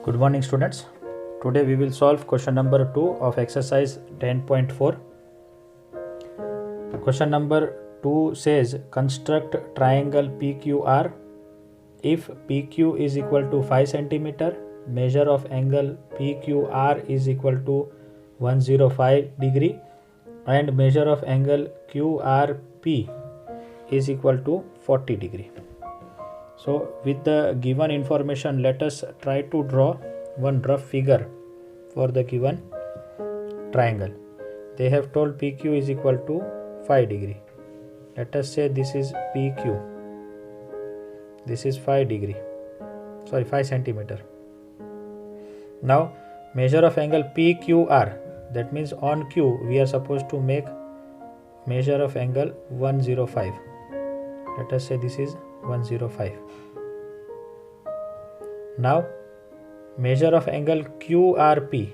Good morning, students. Today we will solve question number 2 of exercise 10.4. Question number 2 says construct triangle PQR. If PQ is equal to 5 centimeter, measure of angle PQR is equal to 105 degree and measure of angle QRP is equal to 40 degree. So with the given information, let us try to draw one rough figure for the given triangle. They have told PQ is equal to 5 degree. Let us say this is PQ. This is 5 centimeter. Now measure of angle PQR. That means on Q we are supposed to make measure of angle 105. Let us say this is 105. Now measure of angle QRP.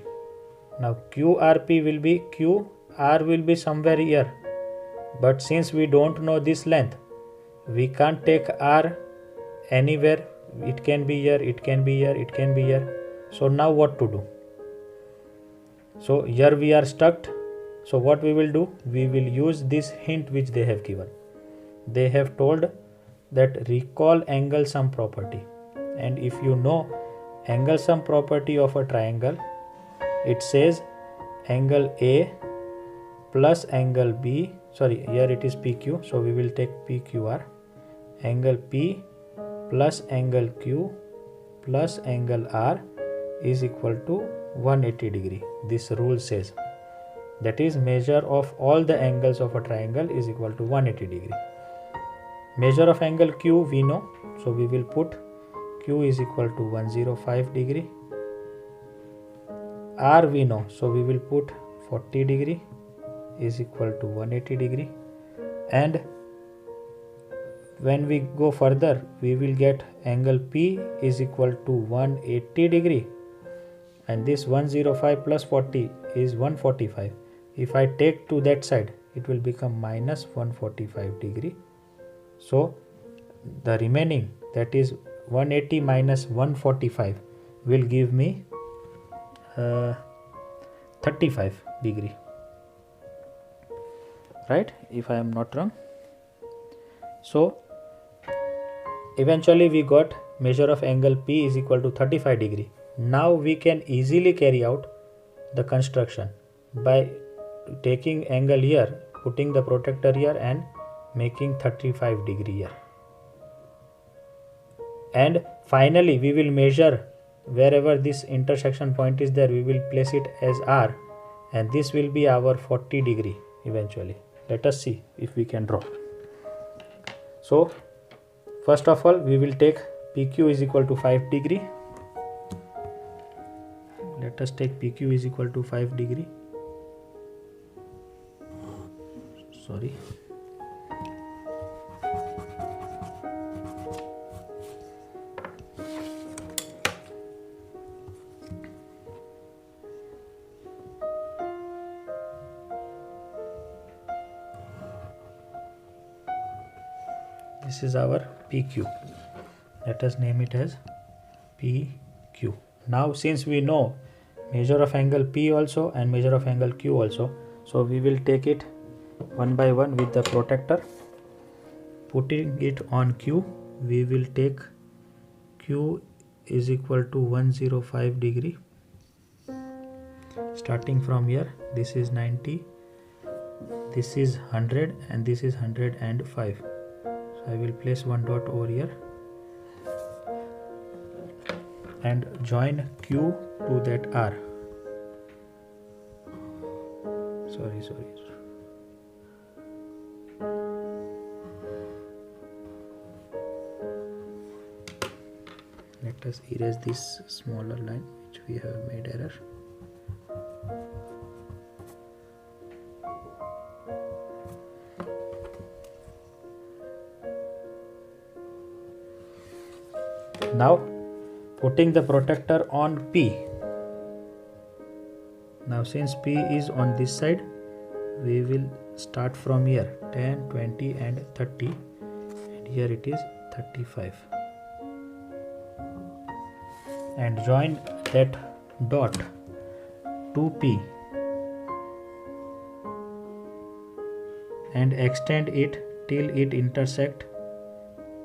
Now QRP will be QR will be somewhere here, but since we don't know this length, we can't take R anywhere. It can be here, it can be here, it can be here. So now what to do? So here we are stuck. So what we will do? We will use this hint which they have given. They have told that recall angle sum property, and if you know angle sum property of a triangle, it says angle A plus angle B, here it is PQ, so we will take PQR, angle P plus angle Q plus angle R is equal to 180 degree. This rule says, that is, measure of all the angles of a triangle is equal to 180 degree. Measure of angle Q we know, so we will put Q is equal to 105 degree. R we know, so we will put 40 degree is equal to 180 degree. And when we go further, we will get angle P is equal to 180 degree. And this 105 plus 40 is 145. If I take to that side, it will become minus 145 degree. So the remaining, that is 180 minus 145, will give me 35 degree, right, if I am not wrong. So eventually we got measure of angle P is equal to 35 degree. Now we can easily carry out the construction by taking angle here, putting the protractor here and making 35 degree here. And finally we will measure wherever this intersection point is there, we will place it as R, and this will be our 40 degree eventually. Let us see if we can draw. So first of all we will take PQ is equal to 5 degree. Let us take PQ is equal to 5 degree. This is our PQ. Let us name it as PQ. Now since we know measure of angle P also and measure of angle Q also, so we will take it one by one with the protractor. Putting it on Q, we will take Q is equal to 105 degree. Starting from here, this is 90, this is 100 and this is 105. So I will place one dot over here and join Q to that R. Let us erase this smaller line which we have made error. Now putting the protractor on P. Now since P is on this side, we will start from here 10, 20 and 30, and here it is 35. and join that dot 2p and extend it till it intersect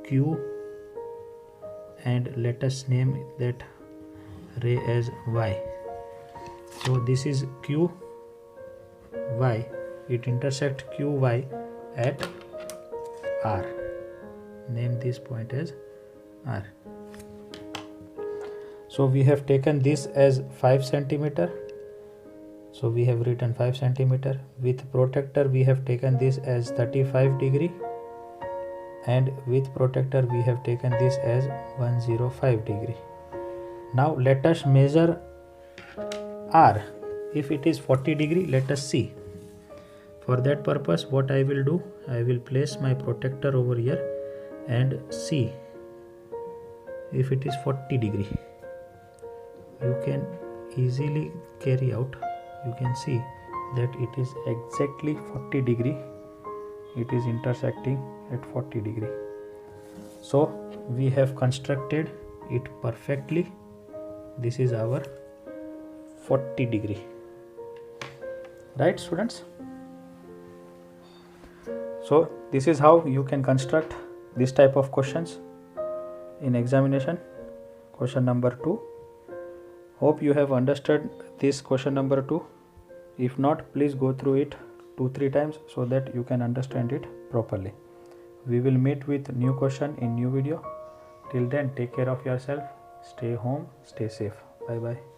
q, and let us name that ray as y. So this is q y, it intersect q y at r. Name this point as r. So we have taken this as 5 centimeter. So we have written 5 centimeter. With protractor we have taken this as 35 degree, and with protractor we have taken this as 105 degree. Now let us measure r. If it is 40 degree, let us see. For that purpose, what I will do, I will place my protractor over here and see if it is 40 degree. You can easily carry out. You can see that it is exactly 40 degree. It is intersecting at 40 degree. So we have constructed it perfectly. This is our 40 degree. Right, students? So this is how you can construct this type of questions in examination. Question number 2. Hope you have understood this question number 2. If not, please go through it 2-3 times so that you can understand it properly. We will meet with new question in new video. Till then, take care of yourself. Stay home, stay safe. Bye bye.